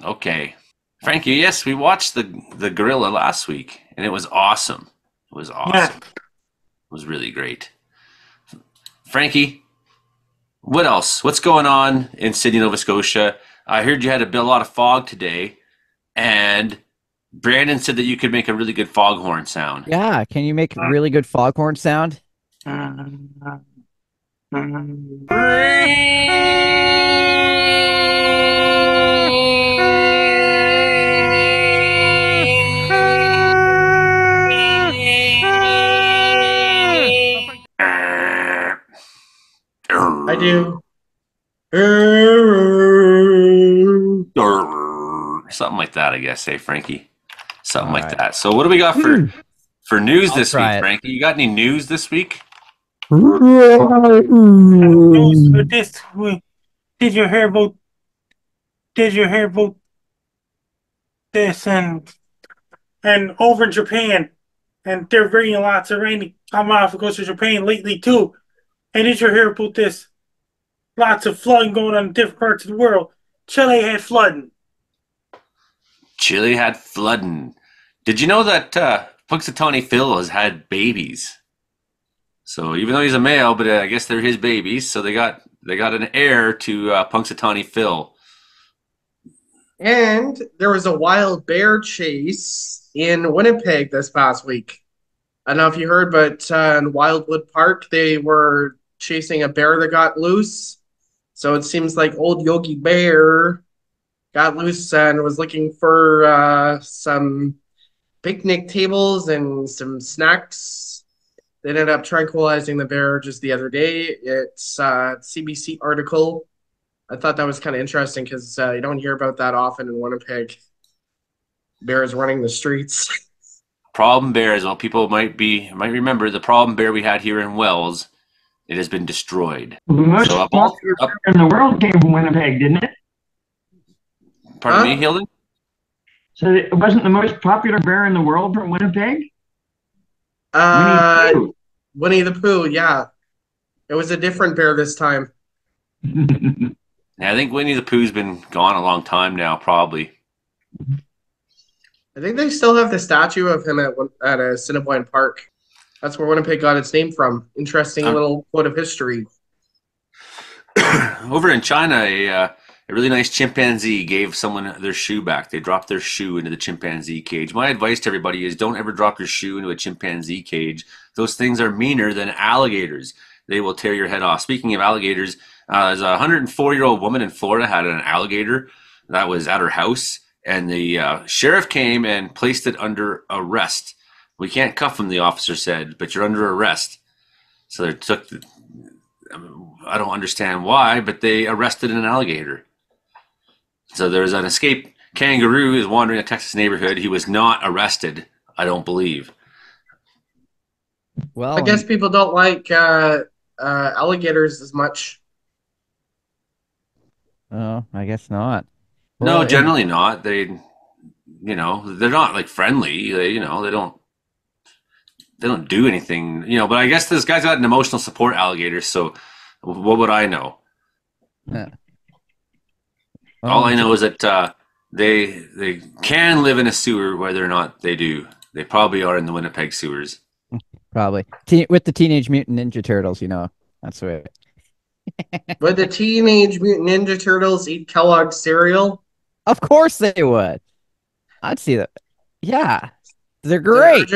Okay, Frankie. Yes, we watched the gorilla last week, and it was awesome. It was awesome. Yeah. It was really great. Frankie, what else? What's going on in Sydney, Nova Scotia? I heard you had a lot of fog today, and Brandon said that you could make a really good foghorn sound. Yeah, can you make a really good foghorn sound? I do. Something like that, I guess. Hey, Frankie. Something All like right. that. So what do we got for news I'll this week, try it. Frankie? You got any news this week? News for this week. Did you hear about this and over in Japan, and they're bringing lots of rain My mom goes to Japan lately too. And did you hear about this? Lots of flooding going on in different parts of the world. Chile had flooding. Chile had flooding. Did you know that Punxsutawney Phil has had babies? So even though he's a male, but I guess they're his babies. So they got an heir to Punxsutawney Phil. And there was a wild bear chase in Winnipeg this past week. I don't know if you heard, but in Wildwood Park, they were chasing a bear that got loose. So it seems like old Yogi Bear got loose and was looking for some picnic tables and some snacks. They ended up tranquilizing the bear just the other day. It's a CBC article. I thought that was kind of interesting because you don't hear about that often in Winnipeg. Bears running the streets. Problem bears. Well, people might remember the problem bear we had here in Wells. It has been destroyed. The most So popular bear in the world came from Winnipeg, didn't it? Pardon me, Hilden? So it wasn't the most popular bear in the world from Winnipeg? Winnie the Pooh, yeah. It was a different bear this time. Yeah, I think Winnie the Pooh's been gone a long time now, probably. I think they still have the statue of him at Assiniboine Park. That's where Winnipeg got its name from. Interesting little quote of history. Over in China, a really nice chimpanzee gave someone their shoe back. They dropped their shoe into the chimpanzee cage. My advice to everybody is don't ever drop your shoe into a chimpanzee cage. Those things are meaner than alligators. They will tear your head off. Speaking of alligators, there's a 104-year-old woman in Florida had an alligator that was at her house, and the sheriff came and placed it under arrest. We can't cuff him, the officer said, but you're under arrest. So they took I don't understand why, but they arrested an alligator. So there's an escaped kangaroo is wandering a Texas neighborhood. He was not arrested, I don't believe. Well, I guess people don't like alligators as much. Oh, I guess not. No, generally not. They're not like friendly. They don't do anything, but I guess this guy's got an emotional support alligator, so what would I know? Yeah. All I know is that they can live in a sewer, whether or not they do. They probably are in the Winnipeg sewers. Probably. With the Teenage Mutant Ninja Turtles, that's right. Would the Teenage Mutant Ninja Turtles eat Kellogg's cereal? Of course they would. I'd see that. Yeah. They're great.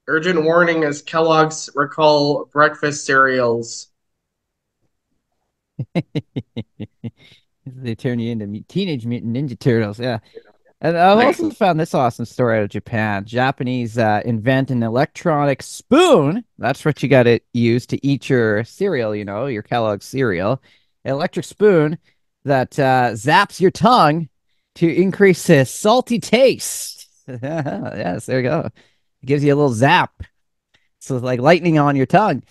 Urgent warning as Kellogg's recall breakfast cereals. They turn you into Teenage Mutant Ninja Turtles. Yeah. And I've also found this awesome story out of Japan. Japanese invent an electronic spoon. That's what you got to use to eat your cereal, your Kellogg's cereal. An electric spoon that zaps your tongue to increase the salty taste. Yes, there you go. It gives you a little zap. So it's like lightning on your tongue.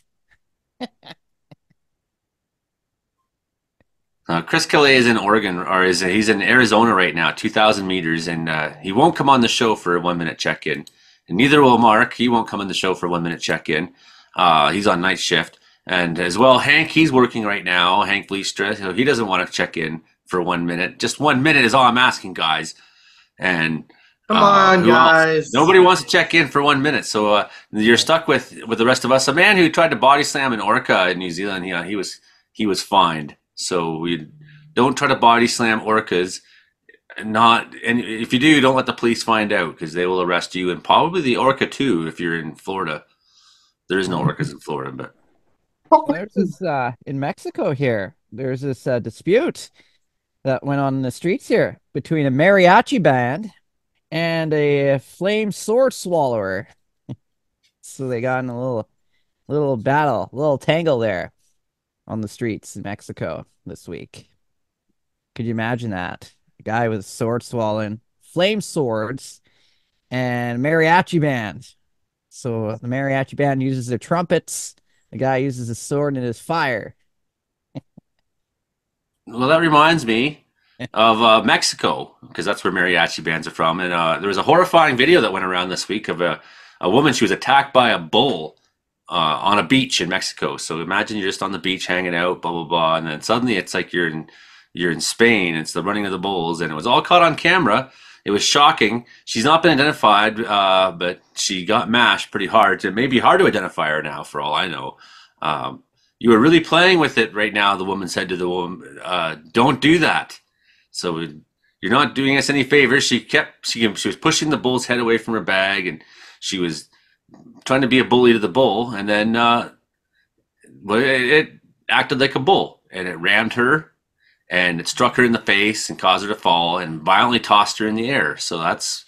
Chris Calais is in Oregon, or he's in Arizona right now, 2,000 meters, and he won't come on the show for a 1 minute check-in. And neither will Mark. He won't come on the show for a 1 minute check-in. He's on night shift. And as well, Hank, he's working right now, Hank Bleestra, so he doesn't want to check in for 1 minute. Just 1 minute is all I'm asking, guys. And come on, guys. Nobody wants to check in for 1 minute, so you're stuck with the rest of us. A man who tried to body slam an orca in New Zealand, he was fined. So we don't try to body slam orcas. And if you do, don't let the police find out because they will arrest you and probably the orca too if you're in Florida. There is no orcas in Florida, but there's this in Mexico here. There's this dispute that went on in the streets here between a mariachi band and a flame sword swallower. So they got in a little battle, a little tangle there on the streets in Mexico this week. Could you imagine that? A guy with a sword swallowing, flame swords, and mariachi band. So the mariachi band uses their trumpets. The guy uses his sword and his fire. Well, that reminds me of Mexico, because that's where mariachi bands are from. And there was a horrifying video that went around this week of a a woman. She was attacked by a bull on a beach in Mexico. So imagine you're just on the beach hanging out, blah blah blah, and then suddenly it's like you're in Spain. It's the running of the bulls, and it was all caught on camera. It was shocking. She's not been identified, but she got mashed pretty hard. It may be hard to identify her now, for all I know. You were really playing with it right now, the woman said to the woman. Don't do that. So you're not doing us any favors. She was pushing the bull's head away from her bag, and she was trying to be a bully to the bull, and then it acted like a bull, and it rammed her, and it struck her in the face and caused her to fall and violently tossed her in the air. So that's,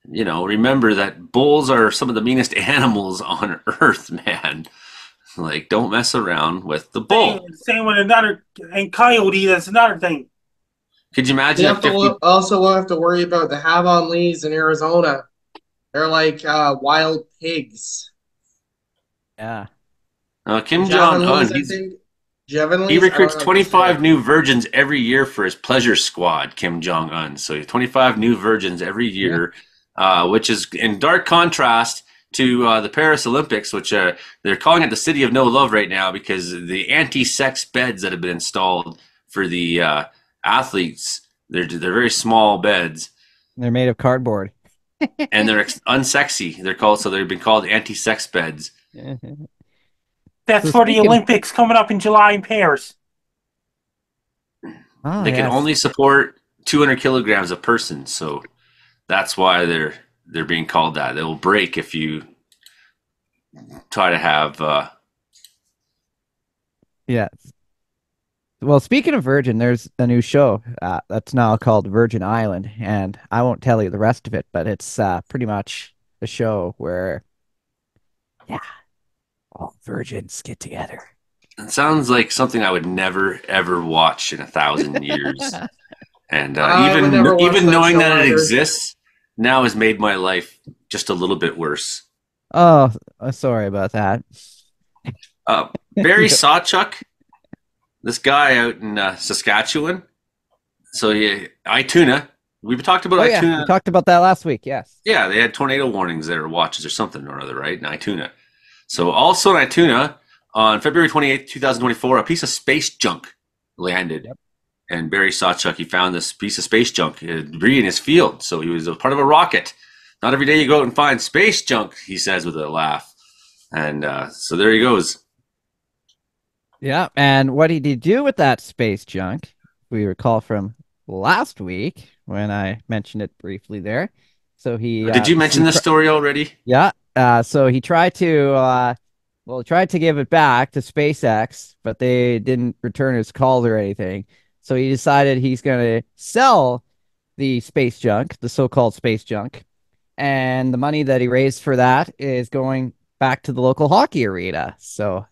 remember that bulls are some of the meanest animals on earth, man. Like, don't mess around with the bull. Same with and coyote, that's another thing. Could you imagine? Also, we'll have to worry about the Havonlees in Arizona. They're like wild pigs. Yeah. Kim Jong-un, he recruits 25 new virgins every year for his pleasure squad, Kim Jong-un. So 25 new virgins every year, which is in dark contrast to the Paris Olympics, which they're calling it the city of no love right now because the anti-sex beds that have been installed for the athletes, they're very small beds. They're made of cardboard. And they're unsexy. They've been called anti-sex beds. That's for the Olympics coming up in July in Paris. Oh, they can only support 200 kilograms a person, so that's why they're being called that. They will break if you try to have. Yeah. Well, speaking of Virgin, there's a new show that's now called Virgin Island, and I won't tell you the rest of it, but it's pretty much a show where, all virgins get together. It sounds like something I would never ever watch in 1,000 years, and even knowing that it exists now has made my life just a little bit worse. Oh, sorry about that. Barry Sawchuk. This guy out in Saskatchewan. So Ituna. We've talked about Ituna. Yeah, we talked about that last week. Yes. Yeah, they had tornado warnings there, or watches, or something or other, right? In Ituna. So also in Ituna, on February 28th, 2024, a piece of space junk landed. Yep. And Barry Sawchuk, he found this piece of space junk debris in his field. So he was a part of a rocket. Not every day you go out and find space junk, he says with a laugh. And so there he goes. Yeah, and what did he do with that space junk? We recall from last week when I mentioned it briefly there. So he did you mention this story already? Yeah. So he tried to give it back to SpaceX, but they didn't return his calls or anything. So he decided he's going to sell the space junk, the so-called space junk, and the money that he raised for that is going back to the local hockey arena. So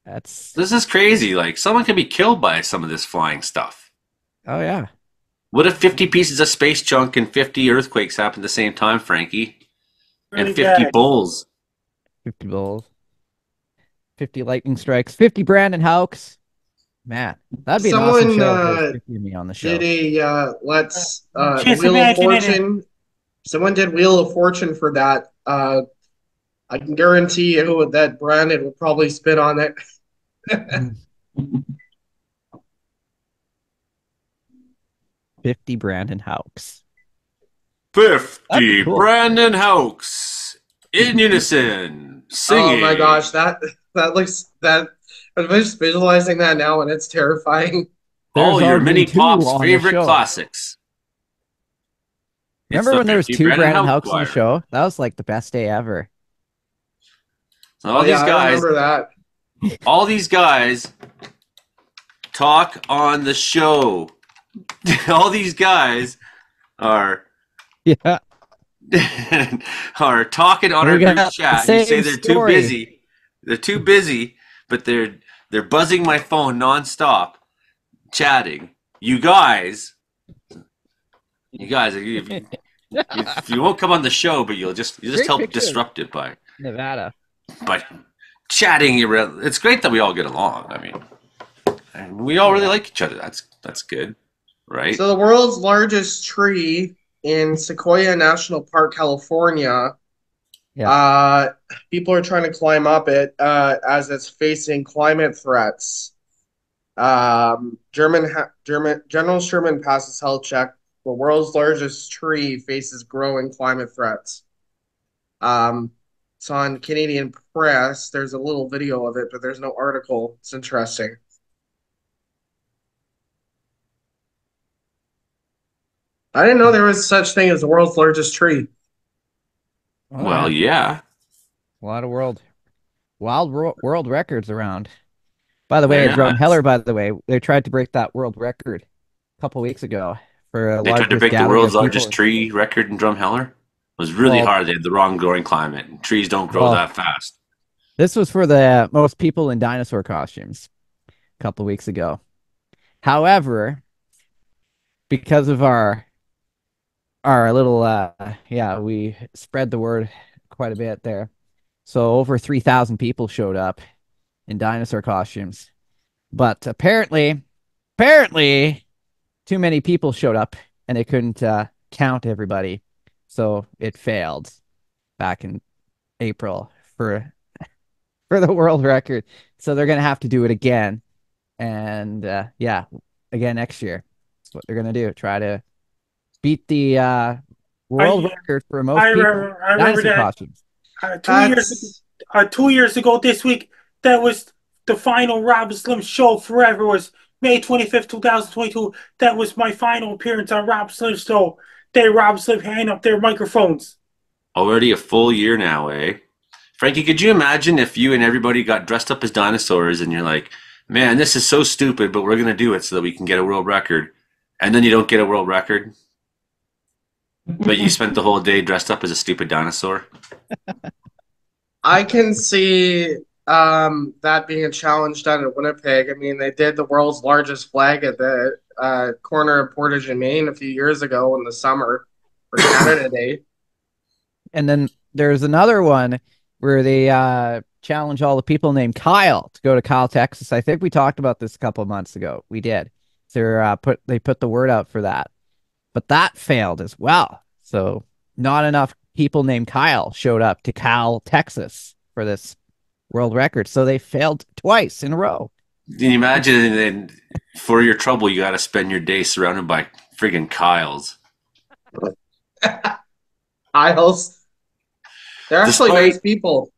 this is crazy. Like, someone can be killed by some of this flying stuff. Oh, yeah. What if 50 pieces of space junk and 50 earthquakes happen at the same time, Frankie? And 50 bulls. 50 bulls. 50 lightning strikes. 50 Brandon Houks. Man, that'd be an awesome show. 50 of me on the show. Did Wheel of Fortune. Someone did Wheel of Fortune for that. I can guarantee you that Brandon will probably spit on it. 50 Brandon Houks. 50 cool. Brandon Houks in unison singing. Oh my gosh, that looks that. I'm just visualizing that now, and it's terrifying. All your mini pop's favorite classics. Remember when there was 2 Brandon Houks on the show? That was like the best day ever. So all these guys, I remember that. All these guys talk on the show. All these guys are are talking on our group chat. You say they're too busy. They're too busy, but they're buzzing my phone nonstop, chatting. You guys, if you won't come on the show, but you'll just help disrupt it by Nevada. By chatting, it's great that we all get along. I mean, and we all really like each other. That's good, right? So the world's largest tree in Sequoia National Park, California, Uh, People are trying to climb up it as it's facing climate threats. General Sherman passes health check. The world's largest tree faces growing climate threats. Um, it's on Canadian Press. There's a little video of it, but there's no article. It's interesting. I didn't know there was such thing as the world's largest tree. Well, yeah. A lot of world records around. By the way, Yeah. Drumheller, by the way, they tried to break that world record a couple weeks ago for They tried to largest break the gathering world's of largest people. tree record in Drumheller. It was really Well- hard. They had the wrong growing climate. And trees don't grow Well- that fast. This was for the most people in dinosaur costumes a couple weeks ago. However, because of our little we spread the word quite a bit there. So over 3,000 people showed up in dinosaur costumes. But apparently too many people showed up and they couldn't count everybody. So it failed back in April for the world record. So they're going to have to do it again. And again next year. That's what they're going to do. Try to beat the world record for most I people remember that costumes. 2 years ago this week, that was the final Rob Slim show forever. Was May 25th, 2022. That was my final appearance on Rob Slim's show. Rob Slim hanging up their microphones. Already a full year now, eh? Frankie, could you imagine if you and everybody got dressed up as dinosaurs and you're like, man, this is so stupid, but we're going to do it so that we can get a world record. And then you don't get a world record. But you spent the whole day dressed up as a stupid dinosaur. I can see that being a challenge down in Winnipeg. I mean, they did the world's largest flag at the corner of Portage and Main a few years ago in the summer for Canada Day. And then there's another one where they challenge all the people named Kyle to go to Kyle, Texas. I think we talked about this a couple of months ago. We did. So they put the word out for that. But that failed as well. So not enough people named Kyle showed up to Kyle, Texas for this world record. So they failed twice in a row. Can you imagine? And for your trouble, you got to spend your day surrounded by friggin' Kyles. Kyles. They're actually nice people.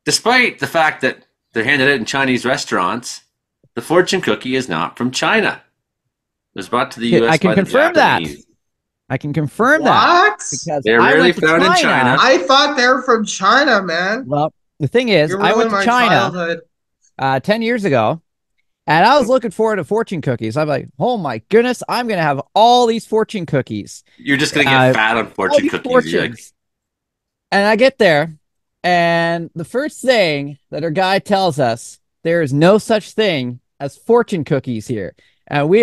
Despite the fact that they're handed out in Chinese restaurants, the fortune cookie is not from China. It was brought to the U.S. I can by the confirm that. Japanese. I can confirm What? that. Because They're I rarely went to found in China. I thought they were from China, man. Well, the thing is, You I went ruined to my China childhood. 10 years ago, and I was looking forward to fortune cookies. I'm like, oh my goodness, I'm going to have all these fortune cookies. You're just going to get fat on all fortune these cookies. You're like, fortunes. And I get there, and the first thing that our guy tells us, there is no such thing as fortune cookies here. And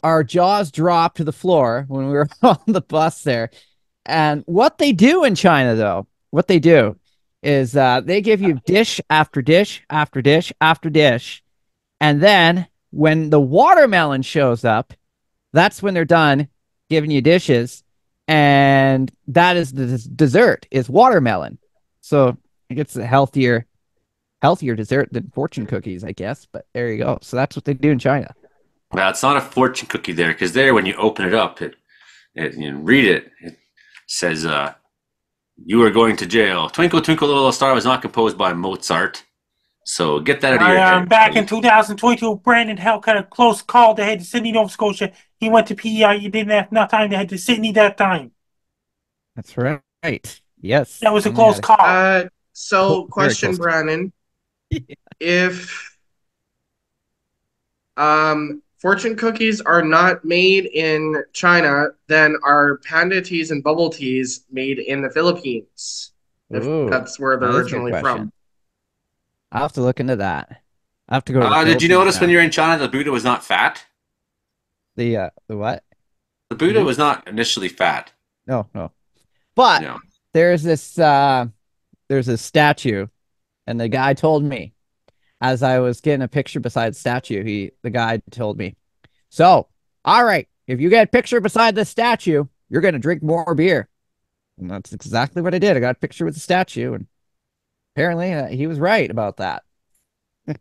our jaws dropped to the floor when we were on the bus there. And what they do in China, though, is they give you dish after dish after dish after dish. And then when the watermelon shows up, that's when they're done giving you dishes. And that is the dessert, is watermelon. So it's a healthier dessert than fortune cookies, I guess. But there you go. So that's what they do in China. well, it's not a fortune cookie there, because there, when you open it up, you read it, it says, you are going to jail. Twinkle, Twinkle, Little Star was not composed by Mozart. So get that out of your head. Back in 2022, Brandon Helk had a close call to head to Sydney, Nova Scotia. He went to PEI. He didn't have enough time to head to Sydney that time. That's right. Yes. That was a close call. So, Very question, close. Brandon. If fortune cookies are not made in China, then are panda teas and bubble teas made in the Philippines? If Ooh, that's where they're that is a good originally question. from. I'll have to look into that. I have to go to the Did you Philippines notice now. when you're in China, the Buddha was not fat? The what? The Buddha Mhm. was not initially fat. No. But No. there's this statue, and the guy told me as I was getting a picture beside the statue, the guy told me, so, all right, if you get a picture beside the statue, you're gonna drink more beer. And that's exactly what I did. I got a picture with the statue, and apparently he was right about that.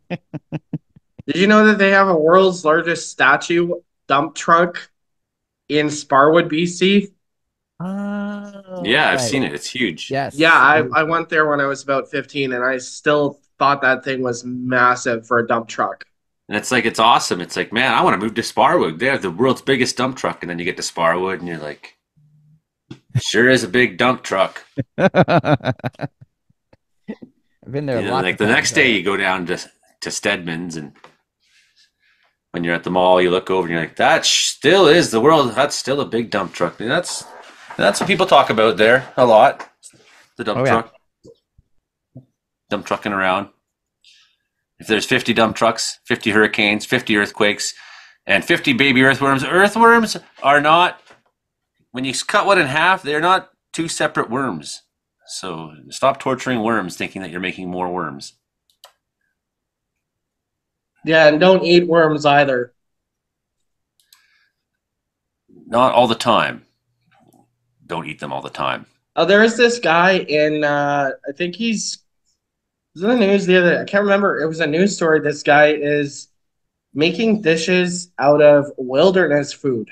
Did you know that they have a world's largest statue dump truck in Sparwood, BC? Oh, Yeah, I've right. seen it. It's huge. Yes. Yeah, I went there when I was about 15 and I still thought that thing was massive for a dump truck. And it's like, it's awesome. It's like, man, I want to move to Sparwood. They have the world's biggest dump truck. And then you get to Sparwood and you're like, sure is a big dump truck. I've been there. You know, lots like of the times, next day you go down to Stedman's, and when you're at the mall, you look over and you're like, that still is the world. That's still a big dump truck. And that's what people talk about there a lot. The dump truck. Dump trucking around. If there's 50 dump trucks, 50 hurricanes, 50 earthquakes, and 50 baby earthworms are not, when you cut one in half, they're not two separate worms. So stop torturing worms thinking that you're making more worms. Yeah, and don't eat worms either. Not all the time. Don't eat them all the time. Oh, there is this guy in, I think he's was in the news the other day. I can't remember. It was a news story. This guy is making dishes out of wilderness food.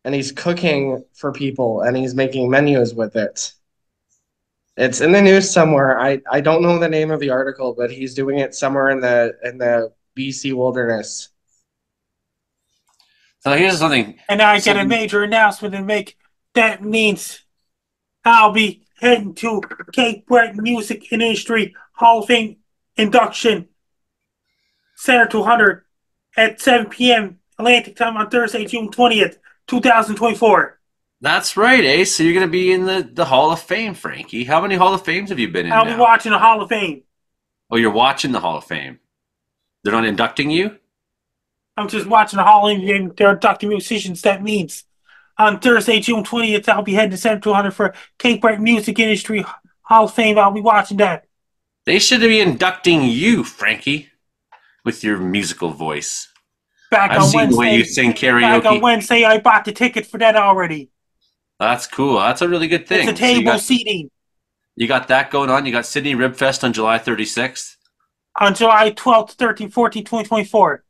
And he's cooking for people and he's making menus with it. It's in the news somewhere. I don't know the name of the article, but he's doing it somewhere in the BC wilderness. So here's something. And I get a major announcement to make. That means I'll be heading to Cape Breton Music Industry Hall of Fame induction, Center 200 at 7 p.m. Atlantic time on Thursday, June 20th, 2024. That's right, Ace. So you're going to be in the Hall of Fame, Frankie. How many Hall of Fames have you been in I'll now? be watching the Hall of Fame. Oh, you're watching the Hall of Fame. They're not inducting you? I'm just watching the Hall of Fame. They're inducting musicians. That means on Thursday, June 20th, I'll be heading to Center 200 for Cape Breton Music Industry Hall of Fame. I'll be watching that. They should be inducting you, Frankie, with your musical voice. I've seen the way you sing karaoke. Back on Wednesday, I bought the ticket for that already. That's cool. That's a really good thing. It's a table seating. You got that going on. You got Sydney Rib Fest on July 36th. On July 12th, 13th, 14th, 2024.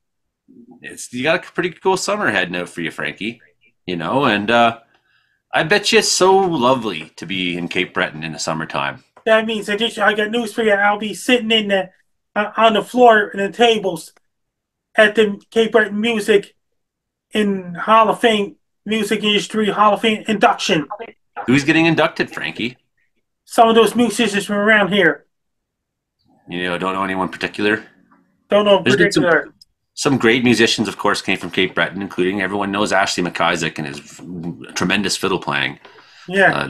You got a pretty cool summer heading out for you, Frankie. You know, and I bet you it's so lovely to be in Cape Breton in the summertime. That means, I got news for you. I'll be sitting in the on the floor in the tables at the Cape Breton Music in Hall of Fame Music Industry Hall of Fame induction. Who's getting inducted, Frankie? Some of those musicians from around here. You know, don't know anyone particular? Don't know particular. Some great musicians, of course, came from Cape Breton, including everyone knows Ashley McIsaac and his tremendous fiddle playing. Yeah.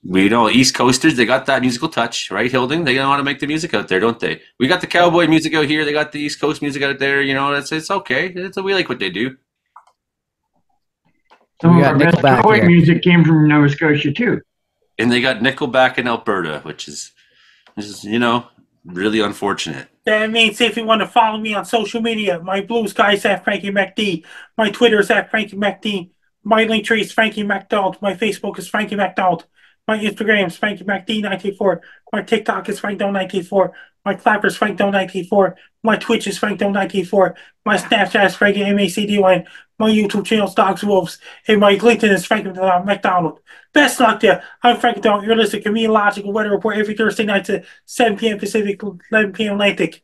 We know East Coasters, they got that musical touch, right, Hilding? They want to make the music out there, don't they? We got the cowboy music out here. They got the East Coast music out there. You know, it's okay. We like what they do. Some of our best cowboy music came from Nova Scotia, too. And they got Nickelback in Alberta, which is, you know, really unfortunate. That means if you want to follow me on social media, my Blue Sky is at Frankie MacD. My Twitter is at Frankie MacD. My link tree is Frankie MacDonald. My Facebook is Frankie MacDonald. My Instagram is Frankie MacD984. My TikTok is FrankDon984. My Clapper is FrankDon984. My Twitch is FrankDon984. My Snapchat is Frankie MacDyn. My YouTube channel is Dogs Wolves. And my LinkedIn is Frankie MacDonald. Best luck to you. I'm Frankie Don. You're listening to Comedeorological Weather Report every Thursday night at 7 p.m. Pacific, 11 p.m. Atlantic.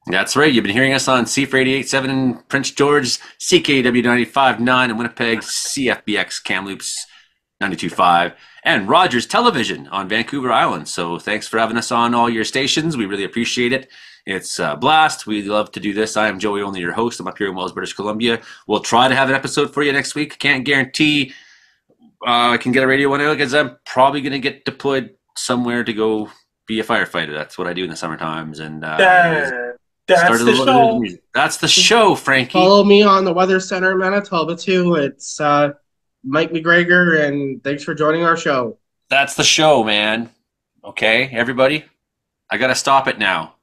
That's right. You've been hearing us on CFR 88.7 in Prince George, CKW 95.9 in Winnipeg, CFBX Kamloops 92.5, and Rogers Television on Vancouver Island. So thanks for having us on all your stations. We really appreciate it. It's a blast. We love to do this. I am Joey Only, your host. I'm up here in Wells, British Columbia. We'll try to have an episode for you next week. Can't guarantee I can get a radio one out because I'm probably going to get deployed somewhere to go be a firefighter. That's what I do in the summer times. And that's the show. That's the show, Frankie. Follow me on the Weather Center in Manitoba too. It's Mike McGregor, and thanks for joining our show. That's the show, man. Okay, everybody, I gotta stop it now.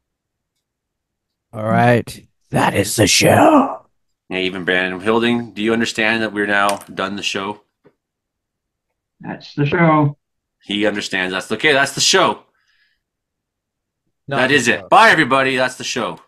All right, that is the show. Yeah, even Brandon Hilding, do you understand that we're now done the show? That's the show. He understands. That's okay. That's the show. Not That the is show. it. Bye, everybody. That's the show.